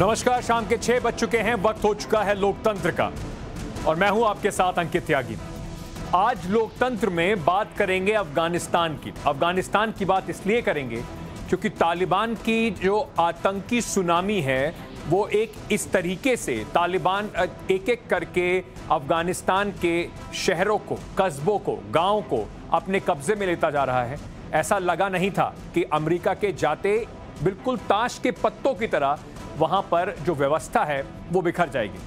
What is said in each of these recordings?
नमस्कार, शाम के 6 बज चुके हैं। वक्त हो चुका है लोकतंत्र का और मैं हूं आपके साथ अंकित त्यागी। आज लोकतंत्र में बात करेंगे अफगानिस्तान की। अफगानिस्तान की बात इसलिए करेंगे क्योंकि तालिबान की जो आतंकी सुनामी है वो एक इस तरीके से तालिबान एक एक करके अफगानिस्तान के शहरों को, कस्बों को, गांव को अपने कब्जे में लेता जा रहा है। ऐसा लगा नहीं था कि अमेरिका के जाते बिल्कुल ताश के पत्तों की तरह वहां पर जो व्यवस्था है वो बिखर जाएगी।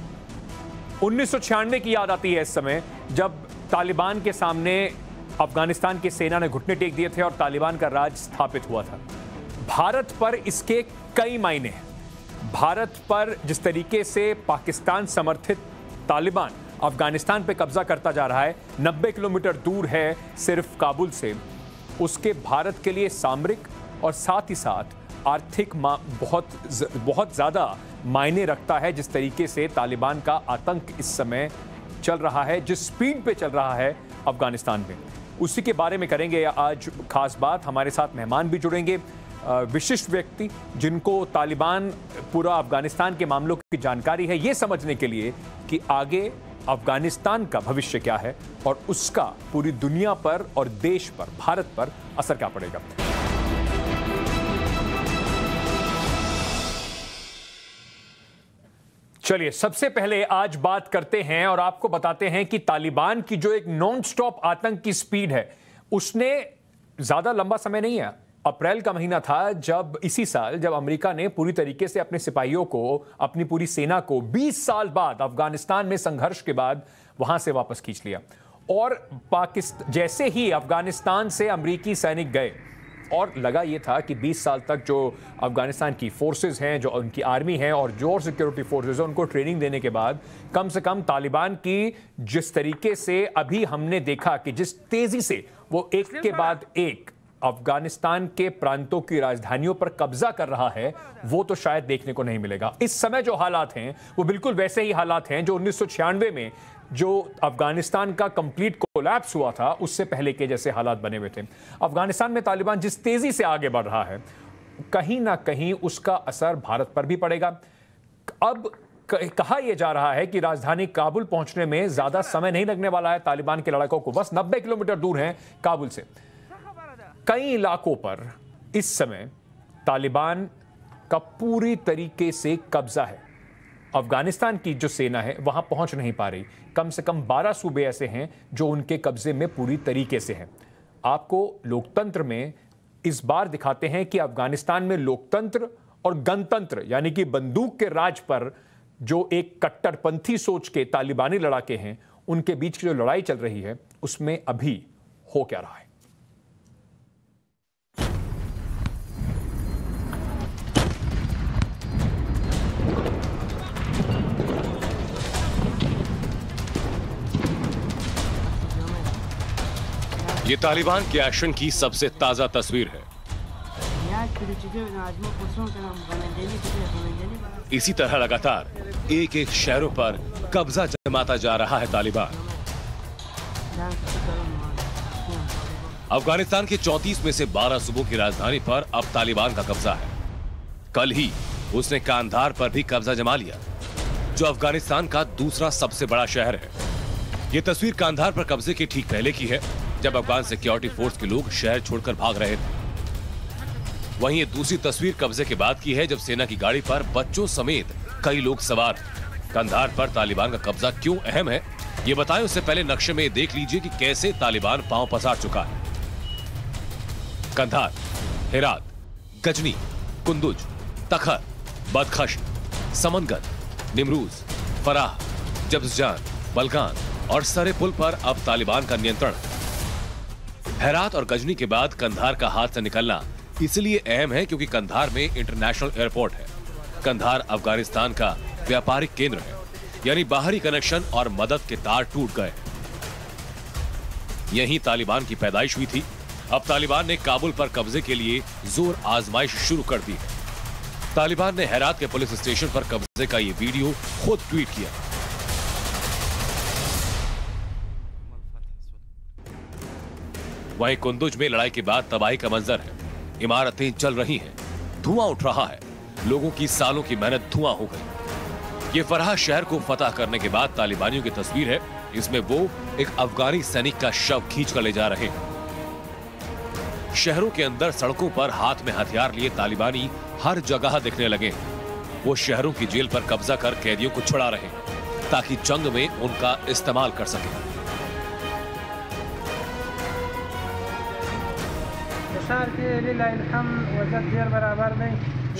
1996 की याद आती है इस समय, जब तालिबान के सामने अफगानिस्तान की सेना ने घुटने टेक दिए थे और तालिबान का राज स्थापित हुआ था। भारत पर इसके कई मायने हैं। भारत पर जिस तरीके से पाकिस्तान समर्थित तालिबान अफगानिस्तान पे कब्जा करता जा रहा है, 90 किलोमीटर दूर है सिर्फ काबुल से, उसके भारत के लिए सामरिक और साथ ही साथ आर्थिक बहुत ज़्यादा मायने रखता है। जिस तरीके से तालिबान का आतंक इस समय चल रहा है, जिस स्पीड पे चल रहा है अफगानिस्तान में, उसी के बारे में करेंगे आज खास बात। हमारे साथ मेहमान भी जुड़ेंगे, विशिष्ट व्यक्ति जिनको तालिबान पूरा अफगानिस्तान के मामलों की जानकारी है, ये समझने के लिए कि आगे अफगानिस्तान का भविष्य क्या है और उसका पूरी दुनिया पर और देश पर, भारत पर असर क्या पड़ेगा। चलिए, सबसे पहले आज बात करते हैं और आपको बताते हैं कि तालिबान की जो एक नॉन स्टॉप आतंक की स्पीड है, उसने ज्यादा लंबा समय नहीं है। अप्रैल का महीना था जब इसी साल जब अमेरिका ने पूरी तरीके से अपने सिपाहियों को, अपनी पूरी सेना को 20 साल बाद अफगानिस्तान में संघर्ष के बाद वहां से वापस खींच लिया। और पाकिस्तान जैसे ही अफगानिस्तान से अमेरिकी सैनिक गए और लगा ये था कि 20 साल तक जो अफगानिस्तान की फोर्सेस हैं, जो उनकी आर्मी है और जो और सिक्योरिटी फोर्सेस हैं, उनको ट्रेनिंग देने के बाद कम से कम तालिबान की जिस तरीके से अभी हमने देखा कि जिस तेजी से वो एक के बाद एक अफगानिस्तान के प्रांतों की राजधानियों पर कब्जा कर रहा है, वो तो शायद देखने को नहीं मिलेगा। इस समय जो हालात हैं वो बिल्कुल वैसे ही हालात हैं जो 1996 में जो अफगानिस्तान का कंप्लीट कोलैप्स हुआ था उससे पहले के जैसे हालात बने हुए थे। अफगानिस्तान में तालिबान जिस तेजी से आगे बढ़ रहा है, कहीं ना कहीं उसका असर भारत पर भी पड़ेगा। अब कहा यह जा रहा है कि राजधानी काबुल पहुंचने में ज्यादा समय नहीं लगने वाला है तालिबान के लड़ाकों को, बस 90 किलोमीटर दूर हैं काबुल से। कई इलाकों पर इस समय तालिबान का पूरी तरीके से कब्जा है। अफगानिस्तान की जो सेना है वहां पहुंच नहीं पा रही। कम से कम 12 सूबे ऐसे हैं जो उनके कब्जे में पूरी तरीके से हैं। आपको लोकतंत्र में इस बार दिखाते हैं कि अफगानिस्तान में लोकतंत्र और गणतंत्र यानी कि बंदूक के राज पर जो एक कट्टरपंथी सोच के तालिबानी लड़ाके हैं, उनके बीच की जो लड़ाई चल रही है उसमें अभी हो क्या रहा है। ये तालिबान के एक्शन की सबसे ताजा तस्वीर है। इसी तरह लगातार एक एक शहरों पर कब्जा जमाता जा रहा है तालिबान। अफगानिस्तान के 34 में से 12 सूबों की राजधानी पर अब तालिबान का कब्जा है। कल ही उसने कांधार पर भी कब्जा जमा लिया, जो अफगानिस्तान का दूसरा सबसे बड़ा शहर है। ये तस्वीर कांधार पर कब्जे के ठीक पहले की है, जब अफगान सिक्योरिटी फोर्स के लोग शहर छोड़कर भाग रहे थे। वहीं ये दूसरी तस्वीर कब्जे के बाद की है, जब सेना की गाड़ी पर बच्चों समेत कई लोग सवार थे। कंधार पर तालिबान का कब्जा क्यों अहम है, ये बताएं उससे पहले नक्शे में देख लीजिए कि कैसे तालिबान पांव पसार चुका है। कंधार, हेरात, गजनी, कुंदुज, तखर, बदखश, समनगढ़, निमरूज, फराह, जबसजान, बलगान और सरे पुल पर अब तालिबान का नियंत्रण है। हेरात और गजनी के बाद कंधार का हाथ से निकलना इसलिए अहम है क्योंकि कंधार में इंटरनेशनल एयरपोर्ट है। कंधार अफगानिस्तान का व्यापारिक केंद्र है, यानी बाहरी कनेक्शन और मदद के तार टूट गए। यहीं तालिबान की पैदाइश हुई थी। अब तालिबान ने काबुल पर कब्जे के लिए जोर आजमाइश शुरू कर दी है। तालिबान ने हेरात के पुलिस स्टेशन पर कब्जे का ये वीडियो खुद ट्वीट किया। वहीं कुंदुज में लड़ाई के बाद तबाही का मंजर है। इमारतें जल रही हैं, धुआं उठ रहा है। लोगों की सालों की मेहनत धुआं हो गई। ये फरहा शहर को फतह करने के बाद तालिबानियों की तस्वीर है। इसमें वो एक अफगानी सैनिक का शव खींच कर ले जा रहे हैं। शहरों के अंदर सड़कों पर हाथ में हथियार लिए तालिबानी हर जगह दिखने लगे। वो शहरों की जेल पर कब्जा कर कैदियों को छुड़ा रहे हैं ताकि जंग में उनका इस्तेमाल कर सके।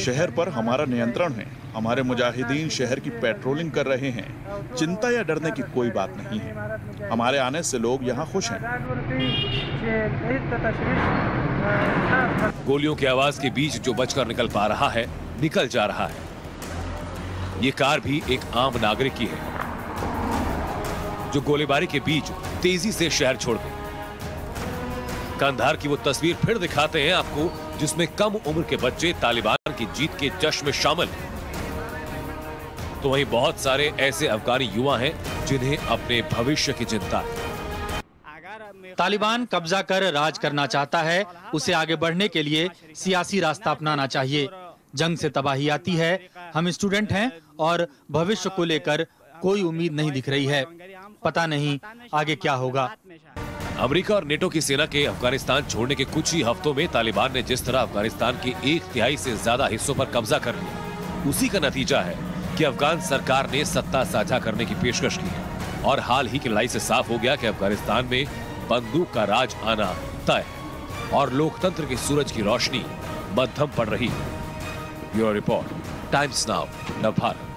शहर पर हमारा नियंत्रण है। हमारे मुजाहिदीन शहर की पेट्रोलिंग कर रहे हैं। चिंता या डरने की कोई बात नहीं है। हमारे आने से लोग यहाँ खुश हैं। गोलियों की आवाज के बीच जो बचकर निकल पा रहा है, निकल जा रहा है। ये कार भी एक आम नागरिक की है जो गोलीबारी के बीच तेजी से शहर छोड़ गई। कंधार की वो तस्वीर फिर दिखाते हैं आपको, जिसमें कम उम्र के बच्चे तालिबान की जीत के जश्न में शामिल हैं। तो वहीं बहुत सारे ऐसे अफगानी युवा हैं जिन्हें अपने भविष्य की चिंता है। तालिबान कब्जा कर राज करना चाहता है, उसे आगे बढ़ने के लिए सियासी रास्ता अपनाना चाहिए। जंग से तबाही आती है। हम स्टूडेंट हैं और भविष्य को लेकर कोई उम्मीद नहीं दिख रही है। पता नहीं आगे क्या होगा। अमेरिका और नेटो की सेना के अफगानिस्तान छोड़ने के कुछ ही हफ्तों में तालिबान ने जिस तरह अफगानिस्तान के 1/3 से ज्यादा हिस्सों पर कब्जा कर लिया, उसी का नतीजा है कि अफगान सरकार ने सत्ता साझा करने की पेशकश की है। और हाल ही की लड़ाई से साफ हो गया कि अफगानिस्तान में बंदूक का राज आना तय है और लोकतंत्र के सूरज की रोशनी मध्यम पड़ रही है। Bureau report, times now, Navbharat.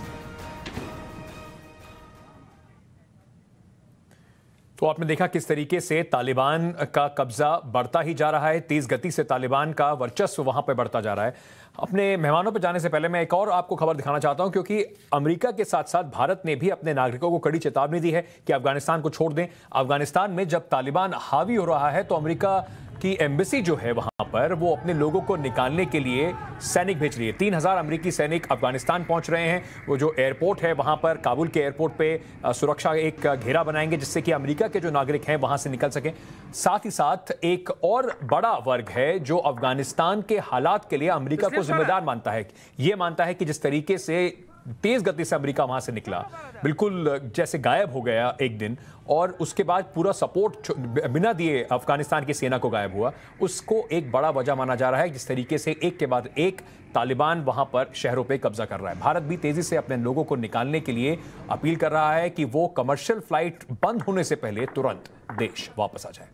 तो आपने देखा किस तरीके से तालिबान का कब्जा बढ़ता ही जा रहा है। तेज गति से तालिबान का वर्चस्व वहां पर बढ़ता जा रहा है। अपने मेहमानों पर जाने से पहले मैं एक और आपको खबर दिखाना चाहता हूं, क्योंकि अमेरिका के साथ साथ भारत ने भी अपने नागरिकों को कड़ी चेतावनी दी है कि अफगानिस्तान को छोड़ दें। अफगानिस्तान में जब तालिबान हावी हो रहा है तो अमेरिका की एम्बेसी जो है वहां पर वो अपने लोगों को निकालने के लिए सैनिक भेज रही है। 3000 अमेरिकी सैनिक अफगानिस्तान पहुंच रहे हैं। वो जो एयरपोर्ट है वहां पर, काबुल के एयरपोर्ट पे सुरक्षा एक घेरा बनाएंगे जिससे कि अमेरिका के जो नागरिक हैं वहां से निकल सकें। साथ ही साथ एक और बड़ा वर्ग है जो अफगानिस्तान के हालात के लिए अमेरिका को जिम्मेदार मानता है। ये मानता है कि जिस तरीके से तेज गति से अमेरिका वहां से निकला, बिल्कुल जैसे गायब हो गया एक दिन, और उसके बाद पूरा सपोर्ट बिना दिए अफगानिस्तान की सेना को गायब हुआ, उसको एक बड़ा वजह माना जा रहा है। जिस तरीके से एक के बाद एक तालिबान वहां पर शहरों पे कब्जा कर रहा है। भारत भी तेजी से अपने लोगों को निकालने के लिए अपील कर रहा है कि वो कमर्शियल फ्लाइट बंद होने से पहले तुरंत देश वापस आ जाए।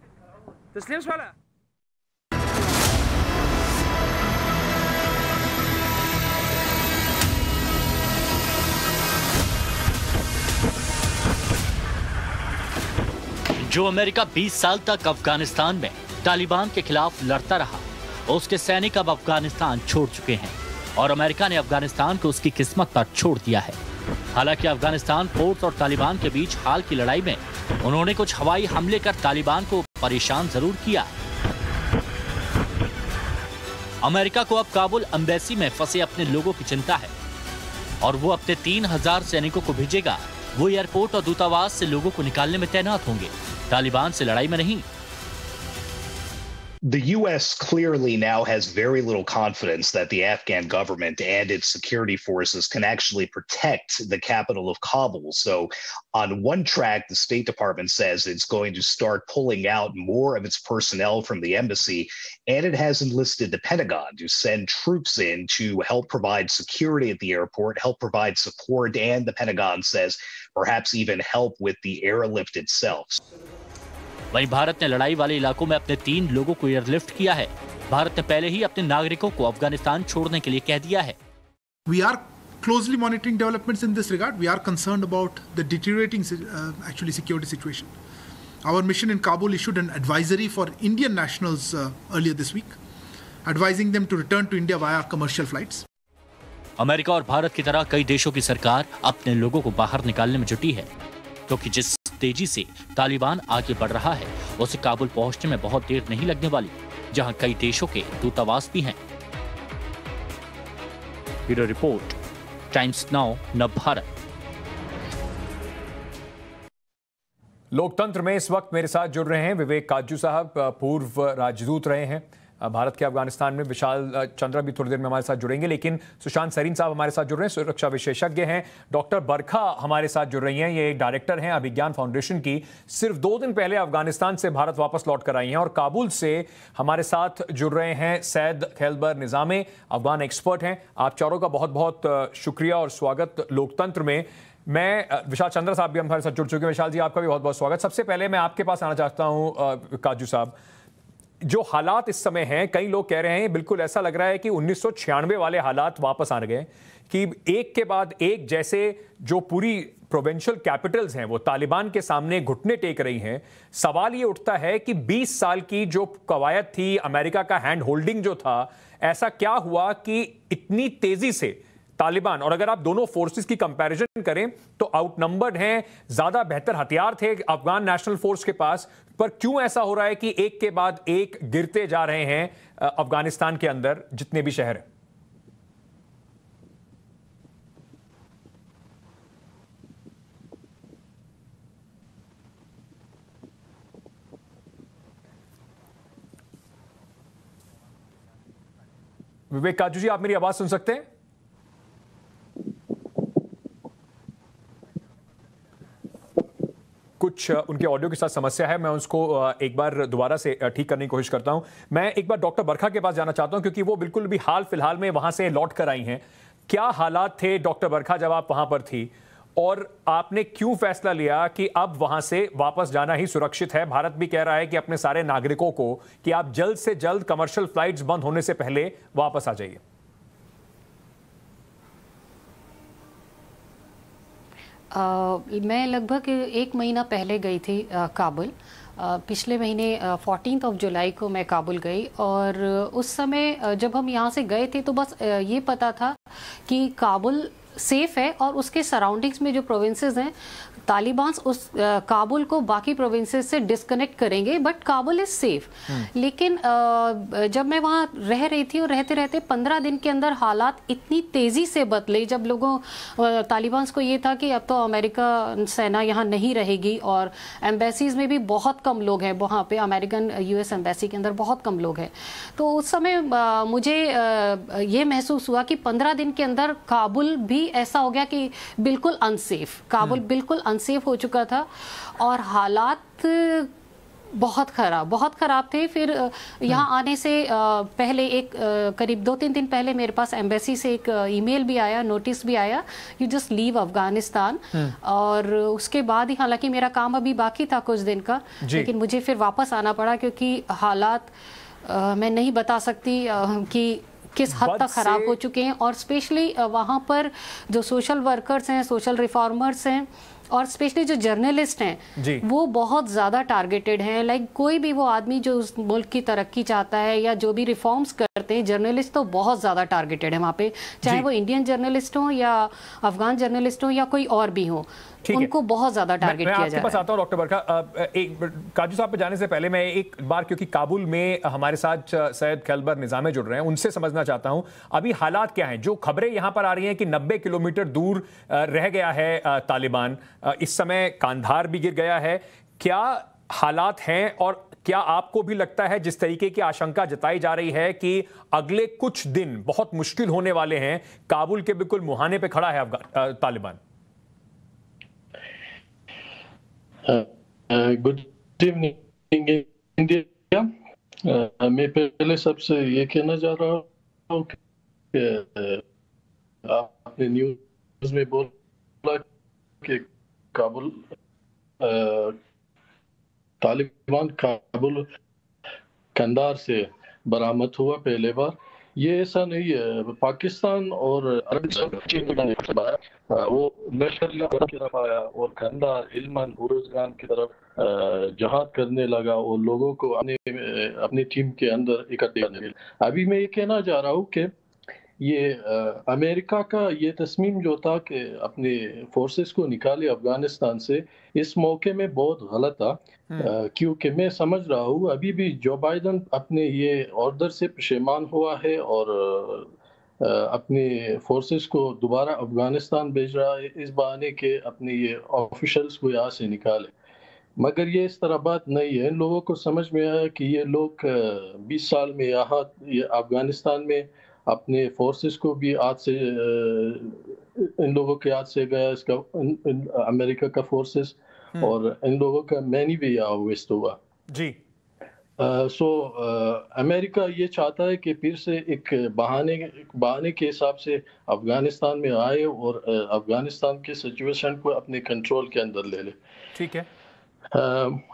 जो अमेरिका 20 साल तक अफगानिस्तान में तालिबान के खिलाफ लड़ता रहा, उसके सैनिक अब अफगानिस्तान छोड़ चुके हैं और अमेरिका ने अफगानिस्तान को उसकी किस्मत पर छोड़ दिया है। हालांकि अफगानिस्तान फोर्स और तालिबान के बीच हाल की लड़ाई में उन्होंने कुछ हवाई हमले कर तालिबान को परेशान जरूर किया। अमेरिका को अब काबुल एम्बेसी में फंसे अपने लोगों की चिंता है और वो अपने 3000 सैनिकों को भेजेगा। वो एयरपोर्ट और दूतावास से लोगों को निकालने में तैनात होंगे, तालिबान से लड़ाई में नहीं। The U.S. clearly now has very little confidence that the Afghan government and its security forces can actually protect the capital of Kabul. So on one track, the State Department says it's going to start pulling out more of its personnel from the embassy, and it has enlisted the Pentagon to send troops in to help provide security at the airport, help provide support, and the Pentagon says perhaps even help with the airlift itself. वहीं भारत ने लड़ाई वाले इलाकों में अपने 3 लोगों को airlift किया है। भारत ने पहले ही अपने नागरिकों को अफगानिस्तान छोड़ने के लिए कह दिया है। We are closely monitoring developments in this regard. We are concerned about the deteriorating actually security situation. Our mission in Kabul issued an advisory for Indian nationals earlier this week, advising them to return to India via commercial flights. America और भारत की तरह कई देशों की सरकार अपने लोगों को बाहर निकालने में जुटी है, क्योंकि जिस तेजी से तालिबान आगे बढ़ रहा है उसे काबुल पहुंचने में बहुत देर नहीं लगने वाली, जहां कई देशों के दूतावास भी हैं। Bureau report, times now, Navbharat. लोकतंत्र में इस वक्त मेरे साथ जुड़ रहे हैं विवेक काजू साहब, पूर्व राजदूत रहे हैं भारत के अफगानिस्तान में। विशाल चंद्रा भी थोड़ी देर में हमारे साथ जुड़ेंगे, लेकिन सुशांत सरीन साहब हमारे साथ जुड़ रहे हैं, सुरक्षा विशेषज्ञ हैं। डॉक्टर बरखा हमारे साथ जुड़ रही हैं, ये डायरेक्टर हैं अभिज्ञान फाउंडेशन की। सिर्फ 2 दिन पहले अफगानिस्तान से भारत वापस लौट कर आई हैं। और काबुल से हमारे साथ जुड़ रहे हैं सैयद खैलबर निजामे, अफगान एक्सपर्ट हैं। आप चारों का बहुत बहुत शुक्रिया और स्वागत लोकतंत्र में। मैं विशाल चंद्रा साहब भी हमारे साथ जुड़ चुके हैं। विशाल जी, आपका भी बहुत बहुत स्वागत। सबसे पहले मैं आपके पास आना चाहता हूं काजू साहब, जो हालात इस समय हैं, कई लोग कह रहे हैं, बिल्कुल ऐसा लग रहा है कि 1996 वाले हालात वापस आ गए, कि एक के बाद एक जैसे जो पूरी प्रोविंशियल कैपिटल्स हैं वो तालिबान के सामने घुटने टेक रही हैं। सवाल ये उठता है कि 20 साल की जो कवायद थी, अमेरिका का हैंड होल्डिंग जो था, ऐसा क्या हुआ कि इतनी तेजी से तालिबान, और अगर आप दोनों फोर्सेस की कंपैरिजन करें तो आउटनंबर्ड हैं, ज्यादा बेहतर हथियार थे अफगान नेशनल फोर्स के पास, पर क्यों ऐसा हो रहा है कि एक के बाद एक गिरते जा रहे हैं अफगानिस्तान के अंदर जितने भी शहर हैं? विवेक काजू जी, आप मेरी आवाज सुन सकते हैं? कुछ उनके ऑडियो के साथ समस्या है, मैं उसको एक बार दोबारा से ठीक करने की कोशिश करता हूं। मैं एक बार डॉक्टर बरखा के पास जाना चाहता हूं, क्योंकि वो बिल्कुल भी हाल फिलहाल में वहां से लौट कर आई हैं। क्या हालात थे डॉक्टर बरखा जब आप वहां पर थी, और आपने क्यों फैसला लिया कि अब वहां से वापस जाना ही सुरक्षित है? भारत भी कह रहा है कि अपने सारे नागरिकों को कि आप जल्द से जल्द कमर्शियल फ्लाइट्स बंद होने से पहले वापस आ जाइए। मैं लगभग 1 महीना पहले गई थी काबुल। पिछले महीने 14 जुलाई को मैं काबुल गई, और उस समय जब हम यहाँ से गए थे तो बस ये पता था कि काबुल सेफ है, और उसके सराउंडिंग्स में जो प्रोविंसेस हैं, तालिबान उस काबुल को बाकी प्रोविंसेस से डिस्कनेक्ट करेंगे, बट काबुल इज सेफ। लेकिन जब मैं वहाँ रह रही थी, और रहते रहते 15 दिन के अंदर हालात इतनी तेज़ी से बदले, जब लोगों तालिबान को ये था कि अब तो अमेरिका सेना यहाँ नहीं रहेगी, और एम्बेसीज में भी बहुत कम लोग हैं वहाँ पे, अमेरिकन US एम्बेसी के अंदर बहुत कम लोग हैं। तो उस समय मुझे ये महसूस हुआ कि 15 दिन के अंदर काबुल भी ऐसा हो गया कि बिल्कुल अनसेफ, काबुल बिल्कुल अनसेफ हो चुका था, और हालात बहुत ख़राब थे। फिर यहाँ आने से पहले करीब 2-3 दिन पहले मेरे पास एम्बेसी से एक ईमेल भी आया, नोटिस भी आया, यू जस्ट लीव अफगानिस्तान। और उसके बाद ही, हालांकि मेरा काम अभी बाकी था कुछ दिन का, लेकिन मुझे फिर वापस आना पड़ा, क्योंकि हालात मैं नहीं बता सकती कि किस हद तक ख़राब हो चुके हैं। और स्पेशली वहाँ पर जो सोशल वर्कर्स हैं, सोशल रिफॉर्मर्स हैं, और स्पेशली जो जर्नलिस्ट हैं, वो बहुत ज़्यादा टारगेटेड हैं। लाइक कोई भी वो आदमी जो उस मुल्क की तरक्की चाहता है या जो भी रिफॉर्म्स करते हैं, जर्नलिस्ट तो बहुत ज़्यादा टारगेटेड है वहाँ पे, चाहे वो इंडियन जर्नलिस्ट हो या अफगान जर्नलिस्ट हो या कोई और भी हो, उनको बहुत ज्यादा टारगेट किया जा रहा है। मैं आपके पास आता हूं डॉक्टर बरखा। एक काजू साहब पे जाने से पहले मैं एक बार, क्योंकि काबुल में हमारे साथ सैयद खैलबर निजामे जुड़ रहे हैं, उनसे समझना चाहता हूं अभी हालात क्या हैं। जो खबरें यहां पर आ रही हैं कि 90 किलोमीटर दूर रह गया है तालिबान, इस समय कांधार भी गिर गया है, क्या हालात हैं? और क्या आपको भी लगता है, जिस तरीके की आशंका जताई जा रही है कि अगले कुछ दिन बहुत मुश्किल होने वाले हैं, काबुल के बिल्कुल मुहाने पे खड़ा है तालिबान? Good evening India. मैं पहले सबसे ये कहना चाह रहा हूँ कि आपने न्यूज़ में बोला कि काबुल तालिबान काबुल कंधार से बरामद हुआ पहले बार। ये ऐसा नहीं है। पाकिस्तान और अरब वो लश्कर की तरफ आया और कंधार, इल्मन, उरुज़गान की तरफ जहाद करने लगा और लोगों को अपनी टीम के अंदर इकट्ठे करने लगा। अभी मैं ये कहना चाह रहा हूँ कि ये अमेरिका का ये तस्मीम जो था कि अपने फोर्सेस को निकाले अफगानिस्तान से, इस मौके में बहुत गलत था। क्योंकि मैं समझ रहा हूँ अभी भी जो बाइडन अपने ये ऑर्डर से पशेमान हुआ है और अपने फोर्सेस को दोबारा अफगानिस्तान भेज रहा है इस बहाने के अपने ये ऑफिशियल्स को यहाँ से निकाले। मगर ये इस तरह बात नहीं है। इन लोगों को समझ में आया कि ये लोग 20 साल में यहाँ अफगानिस्तान में अपने फोर्सेस को भी हाथ से इन लोगों के हाथ से गया, इसका अमेरिका का फोर्सेस, और इन लोगों का मैनी भी यहाँ वेस्ट हुआ जी। अमेरिका ये चाहता है कि फिर से एक बहाने के हिसाब से अफगानिस्तान में आए और अफगानिस्तान के सिचुएशन को अपने कंट्रोल के अंदर ले ले। ठीक है।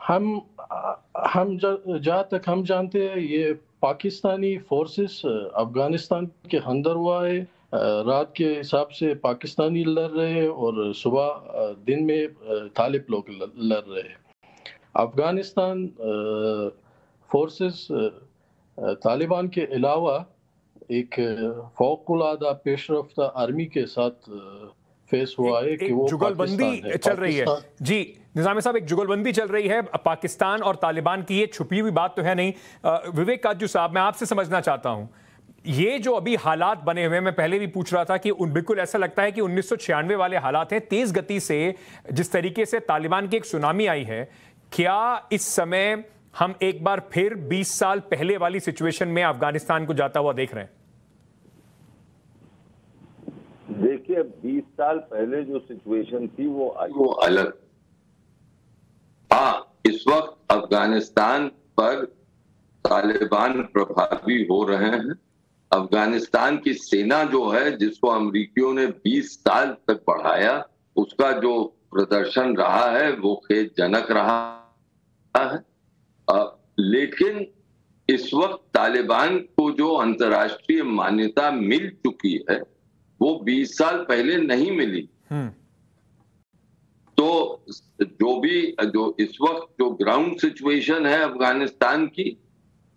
हम जहाँ तक हम जानते हैं ये पाकिस्तानी फोर्सेस अफगानिस्तान के अंदर हुआ है। रात के हिसाब से पाकिस्तानी लड़ रहे हैं और सुबह दिन में तालिब लोग लड़ रहे हैं। अफगानिस्तान फोर्सेस तालिबान के अलावा एक फौकुलादा पेशरफ्ता आर्मी के साथ फेस हुआ है कि वो जुगलबंदी चल रही है। जी निजामी साहब, एक जुगलबंदी चल रही है पाकिस्तान और तालिबान की। ये छुपी हुई बात तो है नहीं। विवेक काजू साहब, मैं आपसे समझना चाहता हूं, ये जो अभी हालात बने हुए हैं, मैं पहले भी पूछ रहा था कि बिल्कुल ऐसा लगता है कि 1996 वाले हालात हैं। तेज गति से जिस तरीके से तालिबान की एक सुनामी आई है, क्या इस समय हम एक बार फिर 20 साल पहले वाली सिचुएशन में अफगानिस्तान को जाता हुआ देख रहे हैं? देखिए, 20 साल पहले जो सिचुएशन थी वो अलग। हाँ, इस वक्त अफगानिस्तान पर तालिबान प्रभावी हो रहे हैं। अफगानिस्तान की सेना जो है, जिसको अमेरिकियों ने 20 साल तक बढ़ाया, उसका जो प्रदर्शन रहा है वो खेदजनक रहा है। लेकिन इस वक्त तालिबान को जो अंतर्राष्ट्रीय मान्यता मिल चुकी है वो 20 साल पहले नहीं मिली। तो जो इस वक्त जो ग्राउंड सिचुएशन है अफगानिस्तान की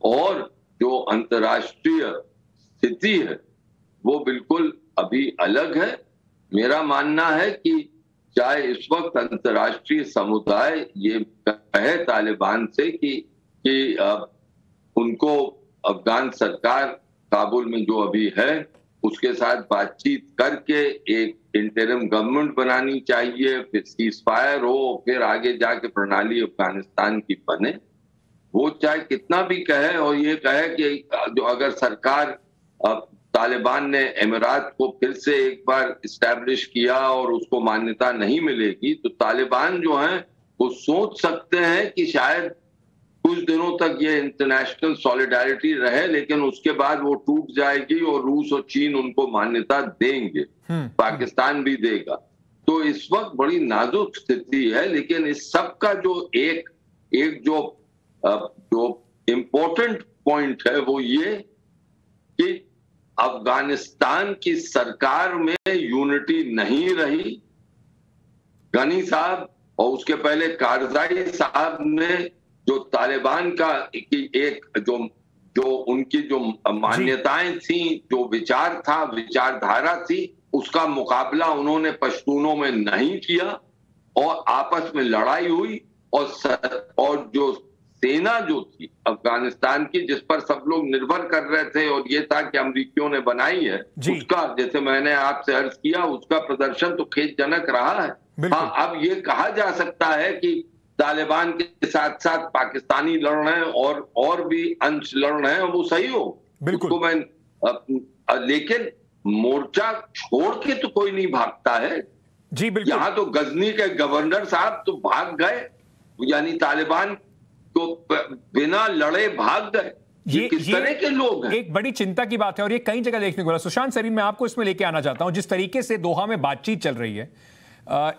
और जो अंतर्राष्ट्रीय स्थिति है वो बिल्कुल अभी अलग है। मेरा मानना है कि चाहे इस वक्त अंतर्राष्ट्रीय समुदाय ये कहे तालिबान से कि उनको अफगान सरकार काबुल में जो अभी है उसके साथ बातचीत करके एक इंटरिम गवर्नमेंट बनानी चाहिए, फिर सीजफायर हो, फिर आगे जाके प्रणाली अफगानिस्तान की बने। वो चाहे कितना भी कहे और ये कहे कि जो अगर सरकार तालिबान ने अमीरात को फिर से एक बार इस्टेब्लिश किया और उसको मान्यता नहीं मिलेगी, तो तालिबान जो है वो सोच सकते हैं कि शायद कुछ दिनों तक ये इंटरनेशनल सॉलिडारिटी रहे, लेकिन उसके बाद वो टूट जाएगी और रूस और चीन उनको मान्यता देंगे, पाकिस्तान भी देगा। तो इस वक्त बड़ी नाजुक स्थिति है। लेकिन इस सब का जो एक जो इम्पोर्टेंट पॉइंट है वो ये कि अफगानिस्तान की सरकार में यूनिटी नहीं रही। गनी साहब और उसके पहले कारजाई साहब ने जो तालिबान का एक जो उनकी जो मान्यताएं थी, जो विचार था, विचारधारा थी, उसका मुकाबला उन्होंने पश्तूनों में नहीं किया और आपस में लड़ाई हुई। और जो सेना जो थी अफगानिस्तान की, जिस पर सब लोग निर्भर कर रहे थे और ये था कि अमेरिकियों ने बनाई है, उसका, जैसे मैंने आपसे अर्ज किया, उसका प्रदर्शन तो खेदजनक रहा है। हाँ, अब ये कहा जा सकता है कि तालिबान के साथ साथ पाकिस्तानी लड़ रहे हैं और भी अंश लड़ रहे हैं, वो सही हो, उसको मैं, लेकिन मोर्चा छोड़ के तो कोई नहीं भागता है। जी बिल्कुल। यहाँ तो गजनी के गवर्नर साहब तो भाग गए, यानी तालिबान तो बिना लड़े भाग गए। ये किस तरह के लोग हैं? एक बड़ी चिंता की बात है और ये कई जगह देखने को मिला। सुशांत सरीन, मैं आपको इसमें लेके आना चाहता हूं। जिस तरीके से दोहा में बातचीत चल रही है,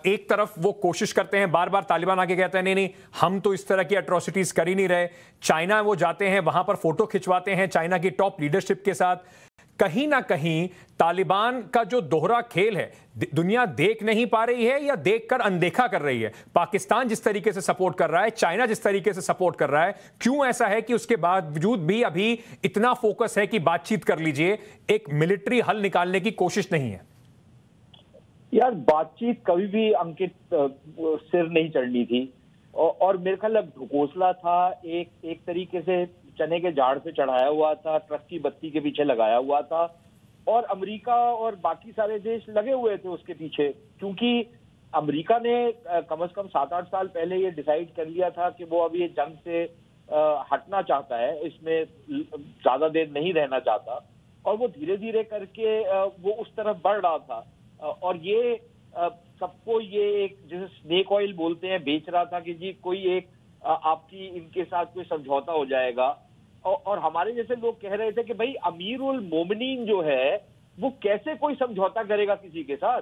एक तरफ वो कोशिश करते हैं, बार बार तालिबान आके कहते हैं नहीं हम तो इस तरह की एट्रोसिटीज कर ही नहीं रहे। चाइना वो जाते हैं, वहां पर फोटो खिंचवाते हैं चाइना की टॉप लीडरशिप के साथ। कहीं ना कहीं तालिबान का जो दोहरा खेल है दुनिया देख नहीं पा रही है या देखकर अनदेखा कर रही है। पाकिस्तान जिस तरीके से सपोर्ट कर रहा है, चाइना जिस तरीके से सपोर्ट कर रहा है, क्यों ऐसा है कि उसके बावजूद भी अभी इतना फोकस है कि बातचीत कर लीजिए, एक मिलिट्री हल निकालने की कोशिश नहीं है? यार, बातचीत कभी भी अंकित सिर नहीं चढ़नी थी और मेरे ख्याल ढकोसला था, एक तरीके से चने के झाड़ पे चढ़ाया हुआ था, ट्रक की बत्ती के पीछे लगाया हुआ था और अमेरिका और बाकी सारे देश लगे हुए थे उसके पीछे, क्योंकि अमेरिका ने कम से कम 7-8 साल पहले ये डिसाइड कर लिया था कि वो अब ये जंग से हटना चाहता है, इसमें ज्यादा देर नहीं रहना चाहता, और वो धीरे धीरे करके वो उस तरफ बढ़ रहा था। और ये सबको ये एक जैसे स्नेक ऑयल बोलते हैं बेच रहा था कि जी कोई एक आपकी इनके साथ कोई समझौता हो जाएगा। और हमारे जैसे लोग कह रहे थे कि भाई अमीरुल मोमिनीन जो है वो कैसे कोई समझौता करेगा किसी के साथ।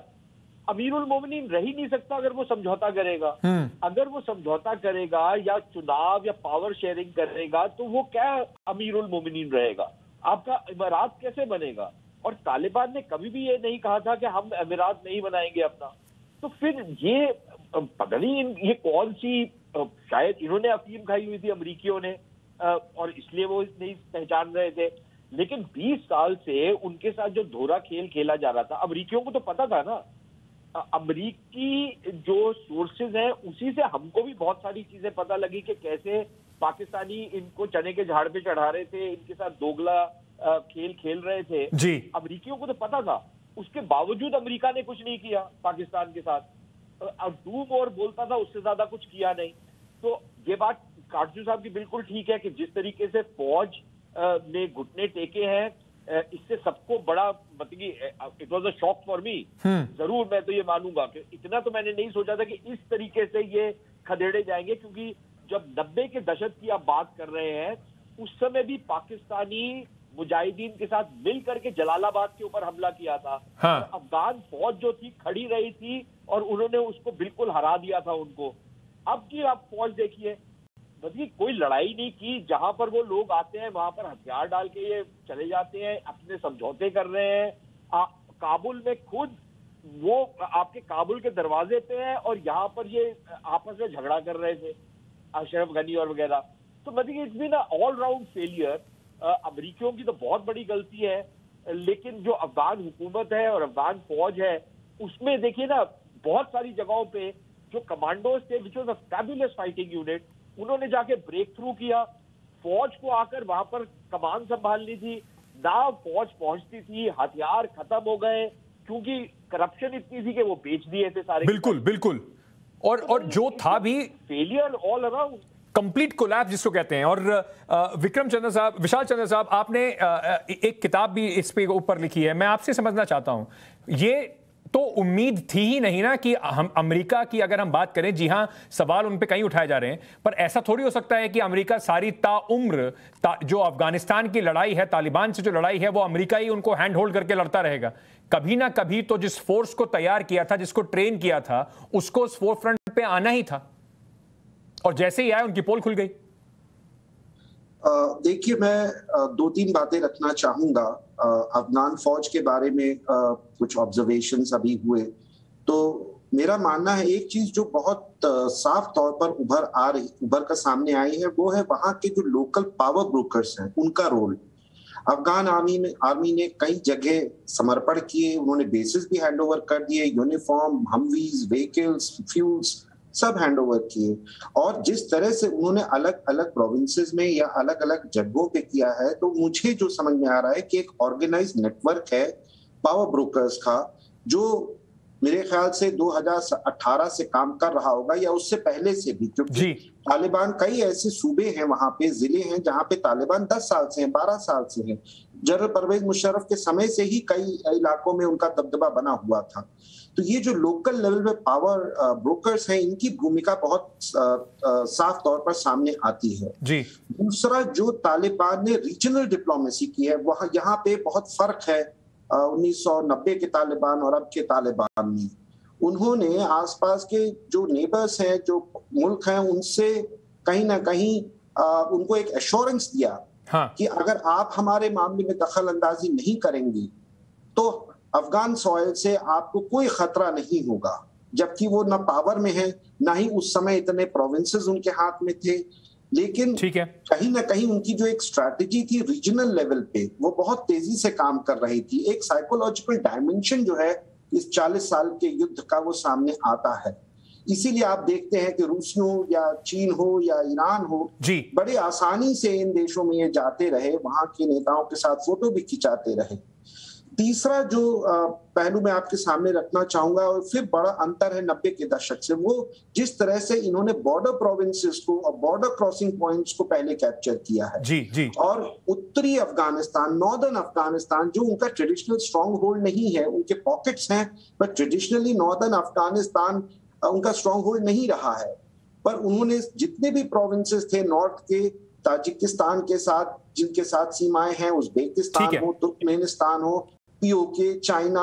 अमीरुल मोमिनीन रह ही नहीं सकता अगर वो समझौता करेगा। अगर वो समझौता करेगा या चुनाव या पावर शेयरिंग करेगा तो वो क्या अमीरुल मोमिनीन रहेगा, आपका इमारात कैसे बनेगा। और तालिबान ने कभी भी ये नहीं कहा था कि हम अमीरात नहीं बनाएंगे अपना। तो फिर ये पता नहीं ये कौन सी, शायद इन्होंने अफीम खाई हुई थी अमरीकियों ने और इसलिए वो नहीं पहचान रहे थे। लेकिन 20 साल से उनके साथ जो धोरा खेल खेला जा रहा था, अमरीकियों को तो पता था ना। अमरीकी जो सोर्सेज हैं उसी से हमको भी बहुत सारी चीजें पता लगी कि कैसे पाकिस्तानी इनको चने के झाड़ पे चढ़ा रहे थे, इनके साथ दोगला खेल खेल रहे थे जी। अमरीकियों को तो पता था, उसके बावजूद अमेरिका ने कुछ नहीं किया पाकिस्तान के साथ। डू मोर बोलता था, उससे ज्यादा कुछ किया नहीं। तो ये बात काटजू साहब की बिल्कुल ठीक है कि जिस तरीके से फौज ने घुटने टेके हैं, इससे सबको बड़ा मतलब it was a shock for me. जरूर मैं तो ये मानूंगा कि इतना तो मैंने नहीं सोचा था कि इस तरीके से ये खदेड़े जाएंगे, क्योंकि जब 90 के दशक की आप बात कर रहे हैं उस समय भी पाकिस्तानी मुजाहिदीन के साथ मिल करके जलालाबाद के ऊपर हमला किया था। हाँ। अफगान फौज जो थी खड़ी रही थी और उन्होंने उसको बिल्कुल हरा दिया था उनको। अब की आप फौज देखिए, मतलब कोई लड़ाई नहीं की, जहां पर वो लोग आते हैं वहां पर हथियार डाल के ये चले जाते हैं, अपने समझौते कर रहे हैं। काबुल में खुद वो आपके काबुल के दरवाजे पे है और यहाँ पर ये आपस में झगड़ा कर रहे थे अशरफ गनी और वगैरह। तो मतलब it's been all round failure. अमरीकियों की तो बहुत बड़ी गलती है, लेकिन जो अफगान हुकूमत है और अफगान फौज है उसमें देखिए ना बहुत सारी जगहों पे जो कमांडोज थे, which was a fabulous fighting unit, उन्होंने जाके ब्रेक थ्रू किया। फौज को आकर वहां पर कमान संभालनी थी, ना फौज पहुंचती थी, हथियार खत्म हो गए क्योंकि करप्शन इतनी थी कि वो बेच दिए थे सारे। बिल्कुल बिल्कुल। और जो था भी failure all around, complete collapse जिसको कहते हैं। और विक्रम चंद्र साहब, विशाल चंद्र साहब, आपने एक किताब भी इस पे ऊपर लिखी है। मैं आपसे समझना चाहता हूं, ये तो उम्मीद थी ही नहीं ना कि हम अमेरिका की अगर हम बात करें, जी हां सवाल उन पे कहीं उठाए जा रहे हैं, पर ऐसा थोड़ी हो सकता है कि अमेरिका सारी ताउम्र जो अफगानिस्तान की लड़ाई है, तालिबान से जो लड़ाई है, वो अमेरिका ही उनको हैंड होल्ड करके लड़ता रहेगा। कभी ना कभी तो जिस फोर्स को तैयार किया था, जिसको ट्रेन किया था, उसको उस फोर फ्रंट पे आना ही था, और जैसे ही आया उनकी पोल खुल गई। देखिए, मैं 2-3 बातें रखना चाहूंगा। अफगान फौज के बारे में कुछ ऑब्जर्वेशंस अभी हुए, तो मेरा मानना है एक चीज जो बहुत साफ तौर पर उभर कर सामने आई है, वो है वहां के जो लोकल पावर ब्रोकर्स हैं उनका रोल। अफगान आर्मी ने कई जगह समर्पण किए, उन्होंने बेसिस भी हैंडओवर कर दिए, यूनिफॉर्म, हमवीज, व्हीकल्स, फ्यूल्स सब हैंडओवर किए। और जिस तरह से उन्होंने अलग अलग प्रोविंसेस में या अलग अलग जगहों पे किया है, तो मुझे जो समझ में आ रहा है कि एक ऑर्गेनाइज्ड नेटवर्क है पावर ब्रोकर्स का, जो मेरे ख्याल से 2018 से काम कर रहा होगा या उससे पहले से भी, क्योंकि तालिबान कई ऐसे सूबे हैं, वहां पे जिले हैं जहां पे तालिबान 10 साल से हैं, 12 साल से हैं। जनरल परवेज मुशर्रफ के समय से ही कई इलाकों में उनका दबदबा बना हुआ था। तो ये जो लोकल लेवल पे पावर ब्रोकर्स हैं, इनकी भूमिका बहुत साफ तौर पर सामने आती है जी। दूसरा, जो तालिबान ने रीजनल डिप्लोमेसी की है, वहां यहाँ पे बहुत फर्क है 1990 के तालिबान और अब के तालिबान में। उन्होंने आसपास के जो नेबर्स हैं, जो मुल्क हैं, उनसे कहीं ना कहीं उनको एक एश्योरेंस दिया कि अगर आप हमारे मामले में दखल अंदाजी नहीं करेंगे तो अफगान सॉइल से आपको कोई खतरा नहीं होगा। जबकि वो ना पावर में है, ना ही उस समय इतने प्रोविंसेस उनके हाथ में थे, लेकिन कहीं ना कहीं उनकी जो एक स्ट्रैटेजी थी रीजनल लेवल पे, वो बहुत तेजी से काम कर रही थी। एक साइकोलॉजिकल डायमेंशन जो है इस 40 साल के युद्ध का, वो सामने आता है। इसीलिए आप देखते हैं कि रूस हो या चीन हो या ईरान हो, बड़े आसानी से इन देशों में ये जाते रहे, वहां के नेताओं के साथ फोटो भी खिंचाते रहे। तीसरा जो पहलू मैं आपके सामने रखना चाहूंगा और फिर बड़ा अंतर है 90 के दशक से, वो जिस तरह से इन्होंने बॉर्डर प्रोविंसेस को और बॉर्डर क्रॉसिंग पॉइंट्स को पहले कैप्चर किया है। जी। और उत्तरी अफगानिस्तान, नॉर्दर्न अफगानिस्तान, जो उनका ट्रेडिशनल स्ट्रॉन्ग होल्ड नहीं है, उनके पॉकेट्स हैं, बट ट्रेडिशनली नॉर्दर्न अफगानिस्तान उनका स्ट्रॉन्ग होल्ड नहीं रहा है। पर उन्होंने जितने भी प्रोविंसेस थे नॉर्थ के, ताजिकिस्तान के साथ जिनके साथ सीमाएं हैं, उज्बेकिस्तान हो, तुर्कमेनिस्तान हो, पीओके, चाइना,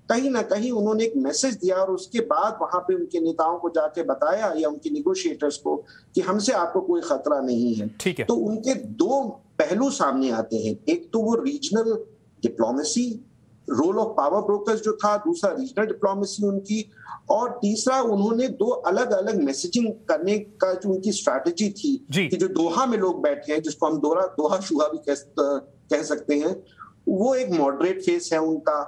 कहीं ना कहीं उन्होंने एक मैसेज दिया और उसके बाद वहां पे उनके नेताओं को जाके बताया या उनके निगोशिएटर्स को कि हमसे आपको कोई खतरा नहीं है। ठीक है। तो उनके दो पहलू सामने आते हैं, एक तो वो regional diplomacy, role of power brokers जो था, दूसरा रीजनल डिप्लोमेसी उनकी, और तीसरा उन्होंने दो अलग अलग मैसेजिंग करने का जो उनकी स्ट्रैटेजी थी कि जो दोहा में लोग बैठे हैं, जिसको हम दोहा शुहा भी कह सकते हैं, वो एक मॉडरेट फेस है उनका,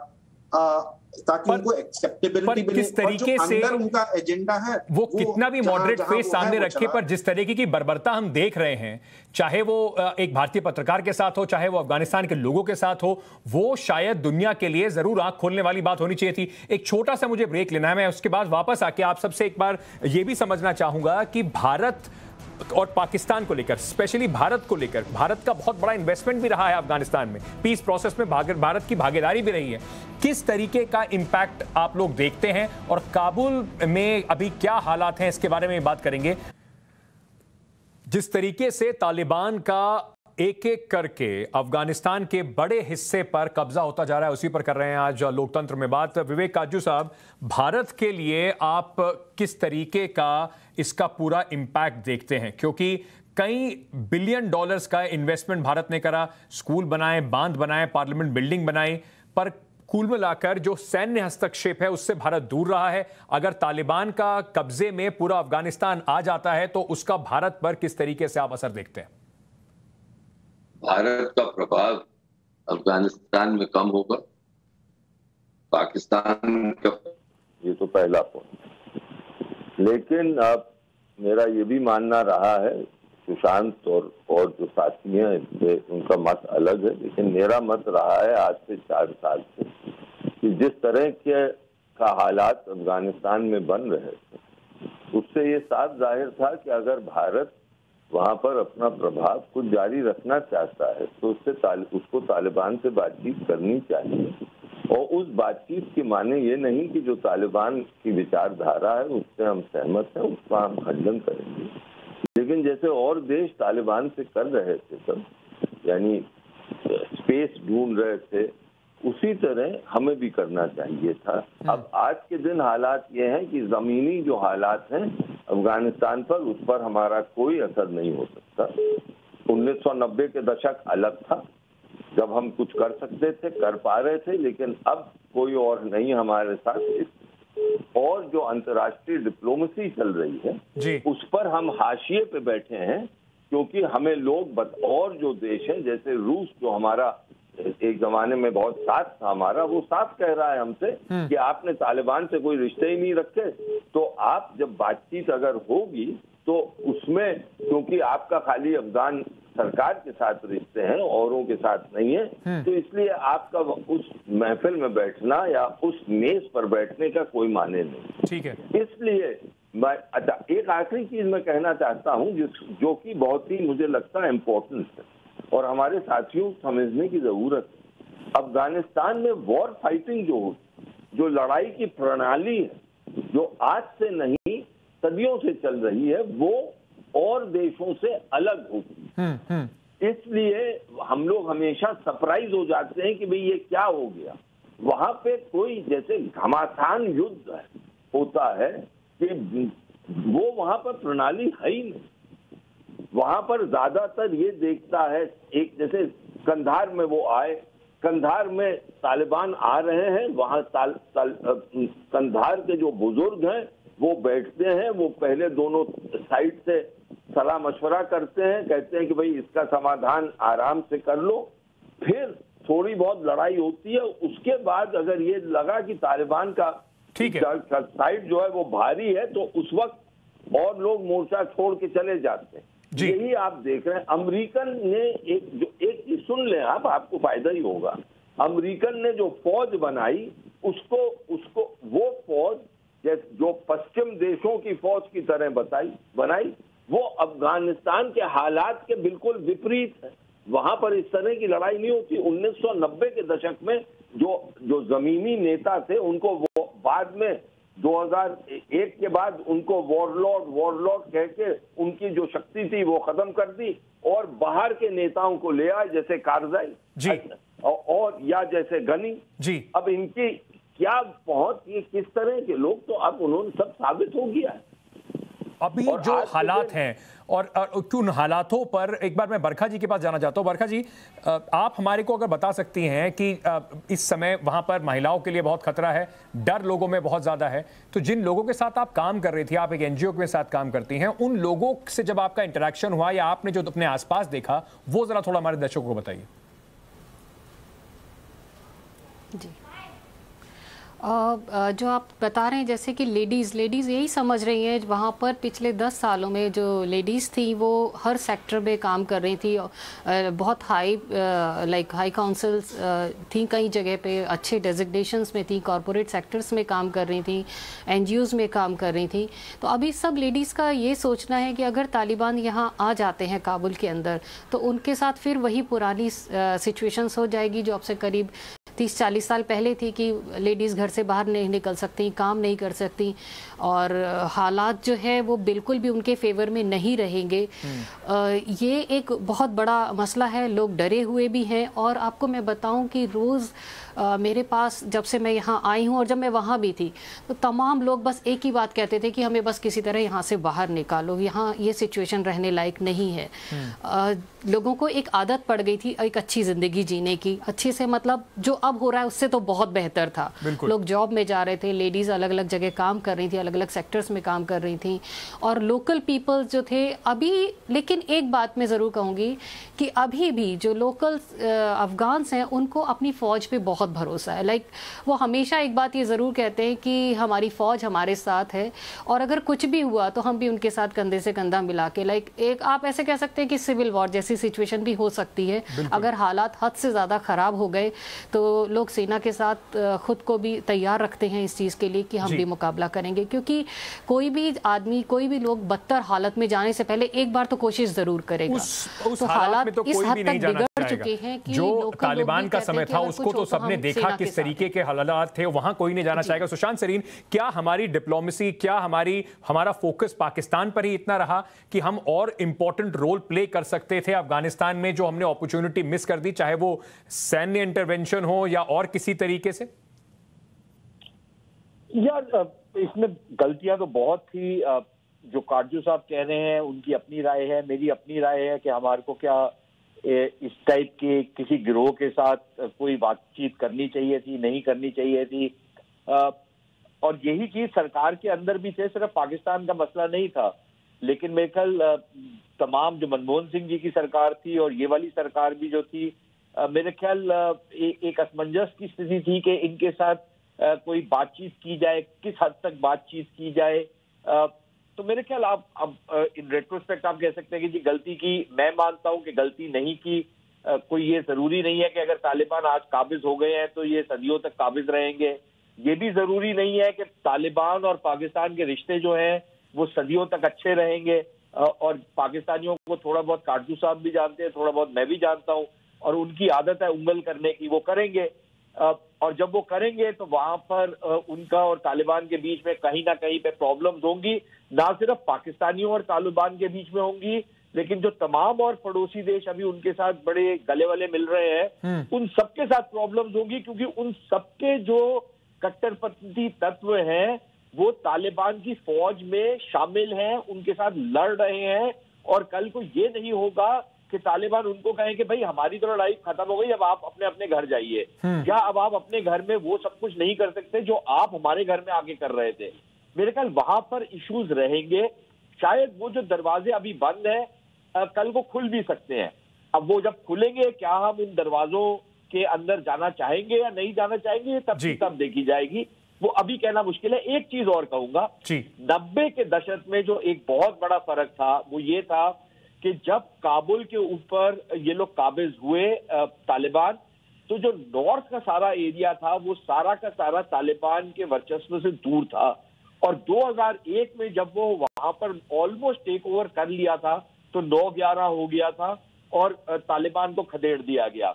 ताकि उनको एक्सेप्टेबिलिटी मिले। किस तरीके से उनका एजेंडा है वो कितना भी मॉडरेट फेस सामने रखे, पर जिस तरीके की बर्बरता हम देख रहे हैं, चाहे वो एक भारतीय पत्रकार के साथ हो, चाहे वो अफगानिस्तान के लोगों के साथ हो, वो शायद दुनिया के लिए जरूर आंख खोलने वाली बात होनी चाहिए थी। एक छोटा सा मुझे ब्रेक लेना है, मैं उसके बाद वापस आके आप सबसे एक बार ये भी समझना चाहूंगा कि भारत और पाकिस्तान को लेकर, स्पेशली भारत को लेकर, भारत का बहुत बड़ा इन्वेस्टमेंट भी रहा है अफगानिस्तान में, पीस प्रोसेस में भारत की भागीदारी भी रही है। किस तरीके का इंपैक्ट आप लोग देखते हैं और काबुल में अभी क्या हालात हैं, इसके बारे में बात करेंगे। जिस तरीके से तालिबान का एक एक करके अफगानिस्तान के बड़े हिस्से पर कब्जा होता जा रहा है, उसी पर कर रहे हैं आज लोकतंत्र में बात। विवेक काजू साहब, भारत के लिए आप किस तरीके का इसका पूरा इंपैक्ट देखते हैं? क्योंकि कई बिलियन डॉलर्स का इन्वेस्टमेंट भारत ने करा, स्कूल बनाए, बांध बनाए, पार्लियामेंट बिल्डिंग बनाई, पर कुल मिलाकर जो सैन्य हस्तक्षेप है उससे भारत दूर रहा है। अगर तालिबान का कब्जे में पूरा अफगानिस्तान आ जाता है तो उसका भारत पर किस तरीके से आप असर देखते हैं? भारत का प्रभाव अफगानिस्तान में कम होगा, पाकिस्तान का, ये तो पहला पॉइंट। लेकिन अब मेरा ये भी मानना रहा है, सुशांत और जो साथी हैं उनका मत अलग है, लेकिन मेरा मत रहा है आज से 4 साल से कि जिस तरह के का हालात अफगानिस्तान में बन रहे थे, उससे ये साफ जाहिर था कि अगर भारत वहां पर अपना प्रभाव कुछ जारी रखना चाहता है तो उसको तालिबान से बातचीत करनी चाहिए। और उस बातचीत के माने ये नहीं कि जो तालिबान की विचारधारा है उससे हम सहमत हैं, उसका हम खंडन करेंगे। लेकिन जैसे और देश तालिबान से कर रहे थे सब, यानी स्पेस ढूंढ रहे थे, उसी तरह हमें भी करना चाहिए था। अब आज के दिन हालात ये हैं कि जमीनी जो हालात हैं अफगानिस्तान पर, उस पर हमारा कोई असर नहीं हो सकता। 1990 के दशक अलग था, जब हम कुछ कर सकते थे, कर पा रहे थे, लेकिन अब कोई और नहीं हमारे साथ। और जो अंतर्राष्ट्रीय डिप्लोमेसी चल रही है उस पर हम हाशिए पे बैठे हैं, क्योंकि हमें लोग और जो देश हैं जैसे रूस, जो हमारा एक जमाने में बहुत साथ था हमारा, वो साफ कह रहा है हमसे कि आपने तालिबान से कोई रिश्ते ही नहीं रखे, तो आप जब बातचीत अगर होगी तो उसमें, क्योंकि आपका खाली अफगान सरकार के साथ रिश्ते हैं, औरों के साथ नहीं है, तो इसलिए आपका उस महफिल में बैठना या उस मेज पर बैठने का कोई माने नहीं। ठीक है। इसलिए मैं एक आखिरी चीज मैं कहना चाहता हूँ जो कि बहुत ही मुझे लगता है इम्पोर्टेंट है और हमारे साथियों को समझने की जरूरत है। अफगानिस्तान में वॉर फाइटिंग जो लड़ाई की प्रणाली है, जो आज से नहीं सदियों से चल रही है, वो और देशों से अलग होती है। इसलिए हम लोग हमेशा सरप्राइज हो जाते हैं कि भाई ये क्या हो गया। वहां पे कोई जैसे घमासान युद्ध होता है कि वो वहां पर प्रणाली है ही नहीं। वहां पर ज्यादातर ये देखता है, एक जैसे कंधार में वो आए, कंधार में तालिबान आ रहे हैं, वहां कंधार के जो बुजुर्ग हैं वो बैठते हैं, वो पहले दोनों साइड से सलाह मशवरा करते हैं, कहते हैं कि भाई इसका समाधान आराम से कर लो, फिर थोड़ी बहुत लड़ाई होती है, उसके बाद अगर ये लगा कि तालिबान का साइड जो है वो भारी है तो उस वक्त और लोग मोर्चा छोड़ के चले जाते हैं। यही आप देख रहे हैं। अमेरिकन ने एक चीज सुन लें आप, आपको फायदा ही होगा। अमेरिकन ने जो फौज बनाई उसको वो फौज जैसे जो पश्चिम देशों की फौज की तरह बनाई वो अफगानिस्तान के हालात के बिल्कुल विपरीत है। वहां पर इस तरह की लड़ाई नहीं होती। 1990 के दशक में जो जमीनी नेता थे उनको वो बाद में 2001 के बाद उनको वॉरलॉर्ड कह के उनकी जो शक्ति थी वो खत्म कर दी और बाहर के नेताओं को ले आए, जैसे कारजाई और या जैसे गनी जी। अब इनकी क्या पहुंच, ये किस तरह के लोग, तो अब उन्होंने सब साबित हो गया है। अभी जो हालात हैं और उन हालातों पर एक बार मैं बरखा जी के पास जाना चाहता हूं। बरखा जी, आप हमारे को अगर बता सकती हैं कि इस समय वहां पर महिलाओं के लिए बहुत खतरा है, डर लोगों में बहुत ज्यादा है, तो जिन लोगों के साथ आप काम कर रही थी, आप एक एनजीओ के साथ काम करती हैं, उन लोगों से जब आपका इंटरेक्शन हुआ या आपने जो अपने आसपास देखा वो जरा थोड़ा हमारे दर्शकों को बताइए। जी, जो आप बता रहे हैं जैसे कि लेडीज़ यही समझ रही हैं वहाँ पर पिछले 10 सालों में जो लेडीज़ थी वो हर सेक्टर में काम कर रही थी। बहुत हाई काउंसिल्स थी, कई जगह पे अच्छे डेजिग्नेशंस में थी, कॉरपोरेट सेक्टर्स में काम कर रही थी, एनजीओज़ में काम कर रही थी। तो अभी सब लेडीज़ का ये सोचना है कि अगर तालिबान यहाँ आ जाते हैं काबुल के अंदर तो उनके साथ फिर वही पुरानी सिचुएशंस हो जाएगी जो अब से करीब 30-40 साल पहले थी कि लेडीज़ घर से बाहर नहीं निकल सकती, काम नहीं कर सकती और हालात जो है वो बिल्कुल भी उनके फेवर में नहीं रहेंगे। ये एक बहुत बड़ा मसला है, लोग डरे हुए भी हैं। और आपको मैं बताऊं कि रोज़ मेरे पास जब से मैं यहाँ आई हूँ और जब मैं वहाँ भी थी तो तमाम लोग बस एक ही बात कहते थे कि हमें बस किसी तरह यहाँ से बाहर निकालो, यहाँ ये सिचुएशन रहने लायक नहीं है। लोगों को एक आदत पड़ गई थी एक अच्छी ज़िंदगी जीने की, अच्छे से मतलब जो अब हो रहा है उससे तो बहुत बेहतर था। लोग जॉब में जा रहे थे, लेडीज़ अलग अलग जगह काम कर रही थी, अलग अलग सेक्टर्स में काम कर रही थी और लोकल पीपल्स जो थे अभी। लेकिन एक बात मैं ज़रूर कहूँगी कि अभी भी जो लोकल अफगान्स हैं उनको अपनी फ़ौज पे बहुत भरोसा है। वो हमेशा एक बात ये ज़रूर कहते हैं कि हमारी फ़ौज हमारे साथ है और अगर कुछ भी हुआ तो हम भी उनके साथ कंधे से कंधा मिला के एक आप ऐसे कह सकते हैं कि सिविल वॉर जैसी सिचुएशन भी हो सकती है। अगर हालात हद से ज़्यादा ख़राब हो गए तो लोग सेना के साथ खुद को भी तैयार रखते हैं इस चीज़ के लिए कि हम भी मुकाबला करेंगे, क्योंकि कोई भी आदमी, कोई भी लोग बदतर हालत में जाने से पहले एक बार तो कोशिश ज़रूर करेगा। उस हालात में तो कोई भी नहीं जाना चाहेगा। जो तालिबान का समय था उसको तो सबने देखा किस तरीके के हालात थे, वहां कोई नहीं जाना चाहेगा। सुशांत सरीन, क्या हमारी डिप्लोमेसी, क्या हमारा फोकस पाकिस्तान पर ही इतना रहा कि हम और इंपॉर्टेंट रोल प्ले कर सकते थे अफगानिस्तान में, जो हमने अपॉर्चुनिटी मिस कर दी, चाहे वो सैन्य इंटरवेंशन हो या और किसी तरीके से? यार इसमें गलतियां तो बहुत थी। जो काटजू साहब कह रहे हैं उनकी अपनी राय है, मेरी अपनी राय है कि हमारे को क्या इस टाइप के किसी गिरोह के साथ कोई बातचीत करनी चाहिए थी, नहीं करनी चाहिए थी। और यही चीज सरकार के अंदर भी थे, सिर्फ पाकिस्तान का मसला नहीं था। लेकिन मेरे ख्याल तमाम जो मनमोहन सिंह जी की सरकार थी और ये वाली सरकार भी जो थी, मेरे ख्याल एक असमंजस की स्थिति थी कि इनके साथ कोई बातचीत की जाए, किस हद तक बातचीत की जाए। तो मेरे ख्याल आप अब इन रेट्रोस्पेक्ट आप कह सकते हैं कि जी गलती की, मैं मानता हूं कि गलती नहीं की। कोई ये जरूरी नहीं है कि अगर तालिबान आज काबिज हो गए हैं तो ये सदियों तक काबिज रहेंगे। ये भी जरूरी नहीं है कि तालिबान और पाकिस्तान के रिश्ते जो हैं वो सदियों तक अच्छे रहेंगे। और पाकिस्तानियों को थोड़ा बहुत काटजू साहब भी जानते हैं, थोड़ा बहुत मैं भी जानता हूं, और उनकी आदत है उंगल करने की, वो करेंगे। और जब वो करेंगे तो वहां पर उनका और तालिबान के बीच में कहीं ना कहीं पे प्रॉब्लम्स होंगी, ना सिर्फ पाकिस्तानियों और तालिबान के बीच में होंगी, लेकिन जो तमाम और पड़ोसी देश अभी उनके साथ बड़े गले वाले मिल रहे हैं, उन सबके साथ प्रॉब्लम्स होंगी, क्योंकि उन सबके जो कट्टरपंथी तत्व हैं वो तालिबान की फौज में शामिल हैं, उनके साथ लड़ रहे हैं। और कल को ये नहीं होगा कि तालिबान उनको कहें कि भाई हमारी तो लड़ाई खत्म हो गई, अब आप अपने अपने घर जाइए, या अब आप अपने घर में वो सब कुछ नहीं कर सकते जो आप हमारे घर में आके कर रहे थे। मेरे ख्याल वहां पर इश्यूज रहेंगे। शायद वो जो दरवाजे अभी बंद हैं कल को खुल भी सकते हैं। अब वो जब खुलेंगे, क्या हम उन दरवाजों के अंदर जाना चाहेंगे या नहीं जाना चाहेंगे, तब देखी जाएगी। वो अभी कहना मुश्किल है। एक चीज और कहूंगा, 90 के दशक में जो एक बहुत बड़ा फर्क था वो ये था कि जब काबुल के ऊपर ये लोग काबिज हुए तालिबान, तो जो नॉर्थ का सारा एरिया था वो सारा का सारा तालिबान के वर्चस्व से दूर था। और 2001 में जब वो वहां पर ऑलमोस्ट टेक ओवर कर लिया था तो 9-11 हो गया था और तालिबान को खदेड़ दिया गया।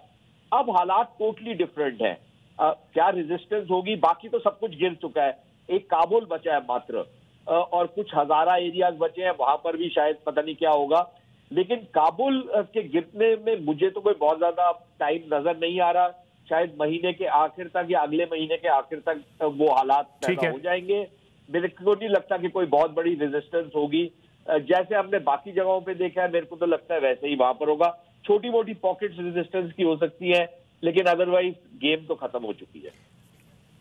अब हालात टोटली डिफरेंट हैं। क्या रेजिस्टेंस होगी? बाकी तो सब कुछ गिर चुका है, एक काबुल बचा है मात्र, और कुछ हजारा एरियाज बचे हैं, वहां पर भी शायद पता नहीं क्या होगा। लेकिन काबुल के गिरने में मुझे तो कोई बहुत ज्यादा टाइम नजर नहीं आ रहा। शायद महीने के आखिर तक या अगले महीने के आखिर तक वो हालात पैदा हो जाएंगे। मेरे को नहीं लगता कि कोई बहुत बड़ी रेजिस्टेंस होगी। जैसे हमने बाकी जगहों पे देखा है, मेरे को तो लगता है वैसे ही वहां पर होगा। छोटी मोटी पॉकेट्स रेजिस्टेंस की हो सकती है, लेकिन अदरवाइज गेम तो खत्म हो चुकी है।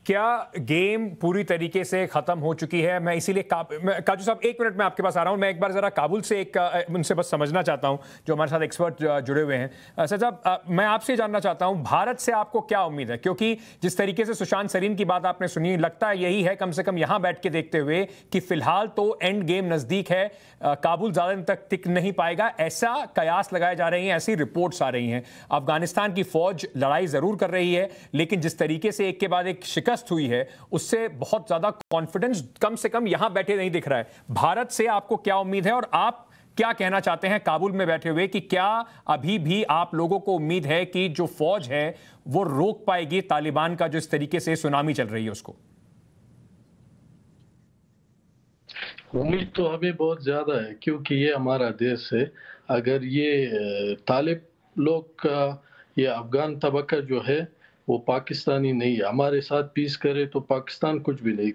क्या गेम पूरी तरीके से खत्म हो चुकी है? मैं इसीलिए काजू साहब 1 मिनट में आपके पास आ रहा हूं। मैं एक बार जरा काबुल से उनसे बस समझना चाहता हूं, जो हमारे साथ एक्सपर्ट जुड़े हुए हैं। सर साहब, मैं आपसे जानना चाहता हूं भारत से आपको क्या उम्मीद है, क्योंकि जिस तरीके से सुशांत सरीन की बात आपने सुनी, लगता है यही है कम से कम यहां बैठ के देखते हुए कि फिलहाल तो एंड गेम नजदीक है, काबुल ज्यादा दिन तक टिक नहीं पाएगा, ऐसा कयास लगाए जा रहे हैं, ऐसी रिपोर्ट्स आ रही हैं। अफगानिस्तान की फौज लड़ाई जरूर कर रही है, लेकिन जिस तरीके से एक के बाद एक शिकस्त हुई है उससे बहुत ज्यादा कॉन्फिडेंस कम से कम यहां बैठे नहीं दिख रहा है। भारत से आपको क्या उम्मीद है और आप क्या कहना चाहते हैं काबुल में बैठे हुए कि क्या अभी भी आप लोगों को उम्मीद है कि जो फौज है वो रोक पाएगी तालिबान का जो इस तरीके से सुनामी चल रही है उसको? उम्मीद तो हमें बहुत ज्यादा है, क्योंकि ये हमारा देश है। अगर ये तालिब लोग का ये अफगान तबका जो है वो पाकिस्तानी नहीं है, हमारे साथ पीस करे तो पाकिस्तान कुछ भी नहीं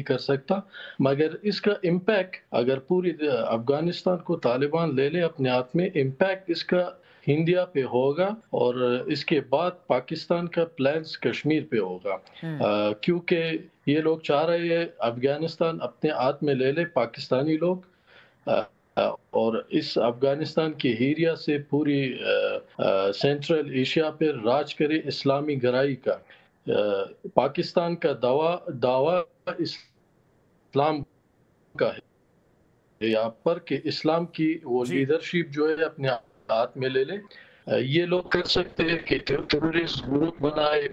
कर सकता। मगर इसका इम्पैक्ट अगर पूरी अफगानिस्तान को तालिबान ले ले अपने हाथ में, इम्पैक्ट इसका इंडिया पे होगा और इसके बाद पाकिस्तान का प्लान्स कश्मीर पे होगा। क्योंकि ये लोग चाह रहे हैं अफगानिस्तान अपने हाथ में ले ले पाकिस्तानी लोग, और इस अफगानिस्तान की एरिया से पूरी सेंट्रल एशिया पे राज करे इस्लामी गराई का। पाकिस्तान का दावा इस्लाम का है यहाँ पर कि इस्लाम की वो लीडरशिप जो है अपने हाथ में ले ले। ये लोग कर सकते हैं कि टेररिस्ट ग्रुप बनाए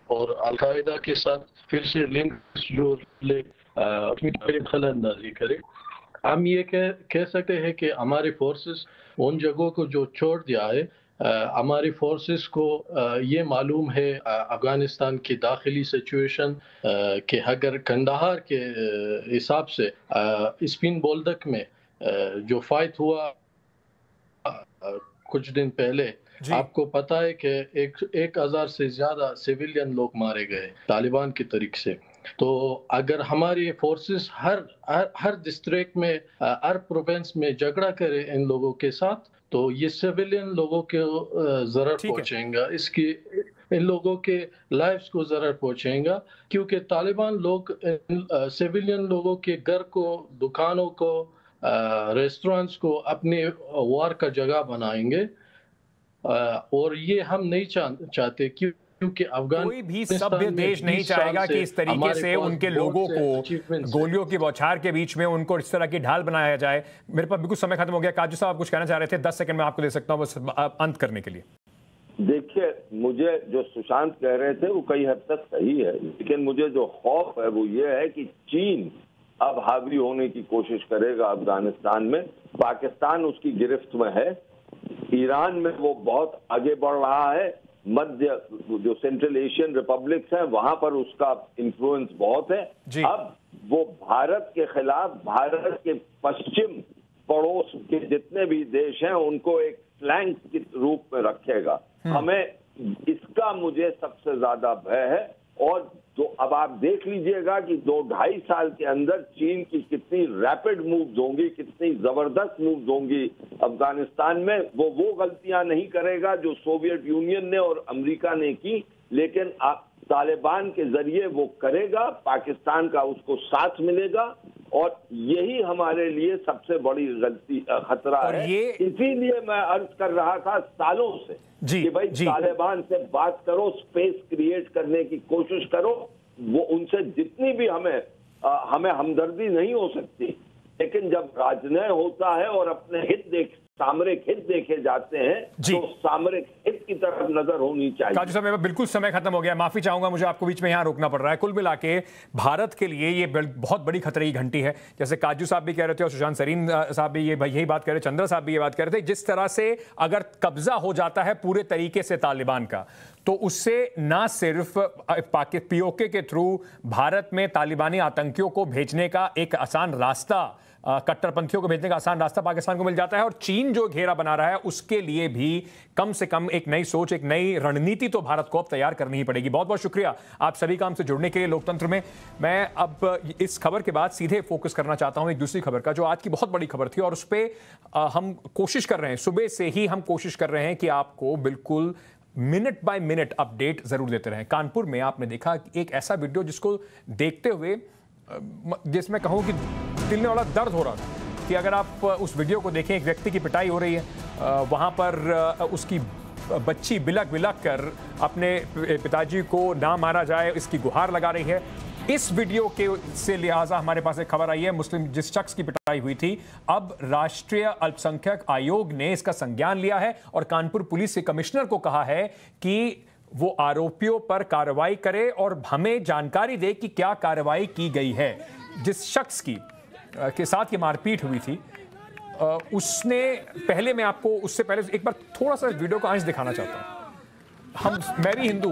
और अलकायदा के साथ फिर से लिंक जोड़ ले, खलंदाजी करे। हम ये कह सकते हैं कि हमारे फोर्सेस उन जगहों को जो छोड़ दिया है, हमारी फोर्सेस को ये मालूम है अफगानिस्तान की दाखिली सिचुएशन कि अगर कंदाहार के हिसाब से स्पिन बोल्दक में जो फाइट हुआ कुछ दिन पहले, आपको पता है कि 1000 से ज्यादा सिविलियन लोग मारे गए तालिबान की तरीके से। तो अगर हमारी फोर्सेस हर डिस्ट्रिक्ट में, हर प्रोविंस में झगड़ा करे इन लोगों के साथ, तो ये सिविलियन लोगों के जरूर पहुंचेगा, इसकी इन लोगों के लाइफ्स को जरूर पहुंचेगा। क्योंकि तालिबान लोग सिविलियन लोगों के घर को, दुकानों को, रेस्टोरेंट्स को अपने वार का जगह बनाएंगे, और ये हम नहीं चाहते क्योंकि अफगान कोई भी सभ्य देश नहीं चाहेगा कि इस तरीके से उनके लोगों को गोलियों की बौछार के बीच में उनको इस तरह की ढाल बनाया जाए। मेरे पास बिल्कुल समय खत्म हो गया। काजू साहब आप कुछ कहना चाह रहे थे, 10 सेकंड में आपको दे सकता हूं बस अंत करने के लिए। देखिए, मुझे जो सुशांत कह रहे थे वो कई हद तक सही है, लेकिन मुझे जो खौफ है वो ये है कि चीन अब हावी होने की कोशिश करेगा अफगानिस्तान में। पाकिस्तान उसकी गिरफ्त में है, ईरान में वो बहुत आगे बढ़ रहा है, मध्य जो सेंट्रल एशियन रिपब्लिक्स हैं वहां पर उसका इन्फ्लुएंस बहुत है। अब वो भारत के खिलाफ, भारत के पश्चिम पड़ोस के जितने भी देश हैं उनको एक फ्लैंक के रूप में रखेगा। हमें इसका मुझे सबसे ज्यादा भय है। और तो अब आप देख लीजिएगा कि 2-2.5 साल के अंदर चीन की कितनी रैपिड मूव्स होंगी, कितनी जबरदस्त मूव्स होंगी अफगानिस्तान में। वो गलतियां नहीं करेगा जो सोवियत यूनियन ने और अमेरिका ने की, लेकिन तालिबान के जरिए वो करेगा, पाकिस्तान का उसको साथ मिलेगा, और यही हमारे लिए सबसे बड़ी गलती खतरा है। इसीलिए मैं अर्ज कर रहा था सालों से कि भाई तालिबान से बात करो, स्पेस क्रिएट करने की कोशिश करो। वो उनसे जितनी भी हमें हमदर्दी नहीं हो सकती, लेकिन जब राजनय होता है और अपने हित सामरिक हित देखे जाते हैं तो सामरिक हित की तरफ नजर होनी चाहिए। काजू साहब, बिल्कुल समय खत्म हो गया, माफी चाहूंगा, मुझे आपको बीच में यहाँ रोकना पड़ रहा है। कुल मिला के भारत के लिए ये बहुत बड़ी खतरे की घंटी है, जैसे काजू साहब भी कह रहे थे और सुशांत सरीन साहब भी यही बात कह रहे थे, चंद्र साहब भी ये बात कह रहे थे। जिस तरह से अगर कब्जा हो जाता है पूरे तरीके से तालिबान का, तो उससे ना सिर्फ पीओके के थ्रू भारत में तालिबानी आतंकियों को भेजने का एक आसान रास्ता, कट्टरपंथियों को भेजने का आसान रास्ता पाकिस्तान को मिल जाता है, और चीन जो घेरा बना रहा है उसके लिए भी कम से कम एक नई सोच, एक नई रणनीति तो भारत को अब तैयार करनी ही पड़ेगी। बहुत बहुत शुक्रिया आप सभी का हमसे जुड़ने के लिए लोकतंत्र में। मैं अब इस खबर के बाद सीधे फोकस करना चाहता हूं एक दूसरी खबर का, जो आज की बहुत बड़ी खबर थी, और उस पर हम कोशिश कर रहे हैं, सुबह से ही हम कोशिश कर रहे हैं कि आपको बिल्कुल मिनट बाय मिनट अपडेट जरूर देते रहें। कानपुर में आपने देखा एक ऐसा वीडियो जिसको देखते हुए जिसमें कहूं कि दिल में बड़ा दर्द हो रहा था कि अगर आप उस वीडियो को देखें, एक व्यक्ति की पिटाई हो रही है, वहां पर उसकी बच्ची बिलक बिलक कर अपने पिताजी को ना मारा जाए इसकी गुहार लगा रही है। इस वीडियो के से लिहाजा हमारे पास एक खबर आई है, मुस्लिम जिस शख्स की पिटाई हुई थी, अब राष्ट्रीय अल्पसंख्यक आयोग ने इसका संज्ञान लिया है और कानपुर पुलिस के कमिश्नर को कहा है कि वो आरोपियों पर कार्रवाई करे और हमें जानकारी दे कि क्या कार्रवाई की गई है। जिस शख्स की के साथ ये मारपीट हुई थी, उसने पहले, मैं आपको उससे पहले एक बार थोड़ा सा वीडियो का अंश दिखाना चाहता हूं। मैं भी हिंदू,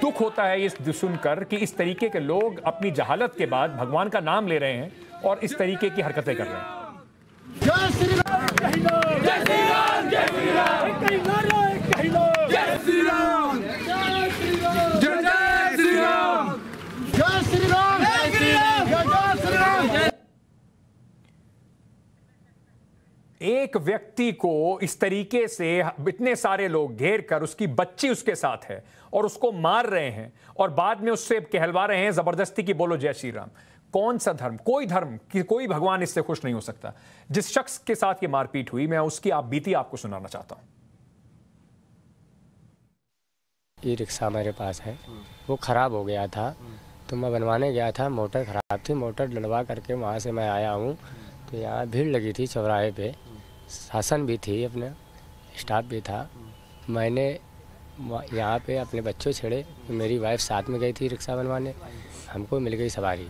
दुख होता है ये सुनकर कि इस तरीके के लोग अपनी जहालत के बाद भगवान का नाम ले रहे हैं और इस तरीके की हरकतें कर रहे हैं। जय श्री राम, जय श्री राम, जय श्री राम, जय श्री राम, जय श्री राम, जय श्री राम, जय श्री राम, जय श्री राम, जय श्री राम। एक व्यक्ति को इस तरीके से इतने सारे लोग घेर कर, उसकी बच्ची उसके साथ है और उसको मार रहे हैं और बाद में उससे कहलवा रहे हैं जबरदस्ती की बोलो जय श्री राम। कौन सा धर्म, कोई धर्म, कोई भगवान इससे खुश नहीं हो सकता। जिस शख्स के साथ ये मारपीट हुई, मैं उसकी आप बीती आपको सुनाना चाहता हूं। ये रिक्शा मेरे पास है, वो ख़राब हो गया था तो मैं बनवाने गया था, मोटर ख़राब थी, मोटर डलवा करके वहाँ से मैं आया हूँ तो यहाँ भीड़ लगी थी चौराहे पे, शासन भी थी, अपने स्टाफ भी था। मैंने यहाँ पे अपने बच्चों छेड़े, मेरी वाइफ साथ में गई थी रिक्शा बनवाने, हमको मिल गई सवारी।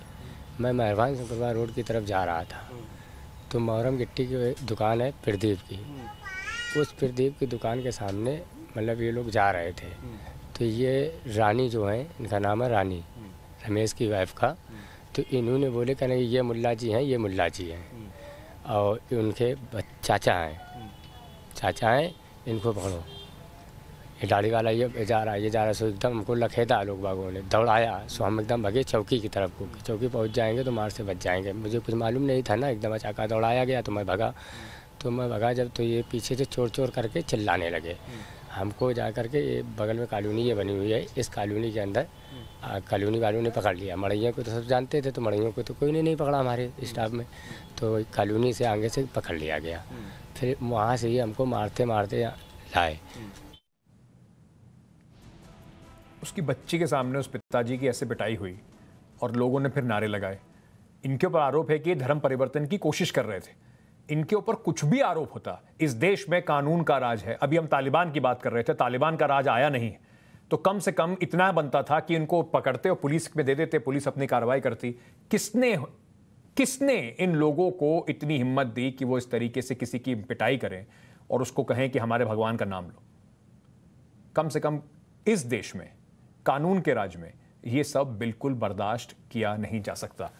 मैं मेहरबान शंकरवार रोड की तरफ जा रहा था तो मोहरम गिट्टी की दुकान है प्रदीप की, उस प्रदीप की दुकान के सामने मतलब ये लोग जा रहे थे तो ये रानी जो है, इनका नाम है रानी, रमेश की वाइफ का, तो इन्होंने बोले कि नहीं ये मुल्ला जी हैं, ये मुल्ला जी हैं और उनके चाचा हैं, इनको पकड़ो। ये दाढ़ी वाला ये जा रहा है, सो एकदम हमको लखेदा लोग बागों ने दौड़ाया, सो हम एकदम भगे चौकी की तरफ को, चौकी पहुंच जाएंगे तो मार से बच जाएंगे। मुझे कुछ मालूम नहीं था ना, एकदम अचाका दौड़ाया गया तो मैं भगा जब तो ये पीछे से चोर करके चिल्लाने लगे। हमको जा करके ये बगल में कॉलोनी ये बनी हुई है, इस कॉलोनी के अंदर कॉलोनी वालों ने पकड़ लिया। मड़ैया को तो सब जानते थे, तो मड़ैयों को तो कोई ने नहीं पकड़ा हमारे स्टाफ में, तो कॉलोनी से आगे से पकड़ लिया गया। फिर वहाँ से ही हमको मारते लाए। उसकी बच्ची के सामने उस पिताजी की ऐसे पिटाई हुई और लोगों ने फिर नारे लगाए। इनके ऊपर आरोप है कि धर्म परिवर्तन की कोशिश कर रहे थे। इनके ऊपर कुछ भी आरोप होता, इस देश में कानून का राज है। अभी हम तालिबान की बात कर रहे थे, तालिबान का राज आया नहीं, तो कम से कम इतना बनता था कि इनको पकड़ते और पुलिस में दे देते, पुलिस अपनी कार्रवाई करती। किसने इन लोगों को इतनी हिम्मत दी कि वो इस तरीके से किसी की पिटाई करें और उसको कहें कि हमारे भगवान का नाम लो? कम से कम इस देश में, कानून के राज में, ये सब बिल्कुल बर्दाश्त किया नहीं जा सकता।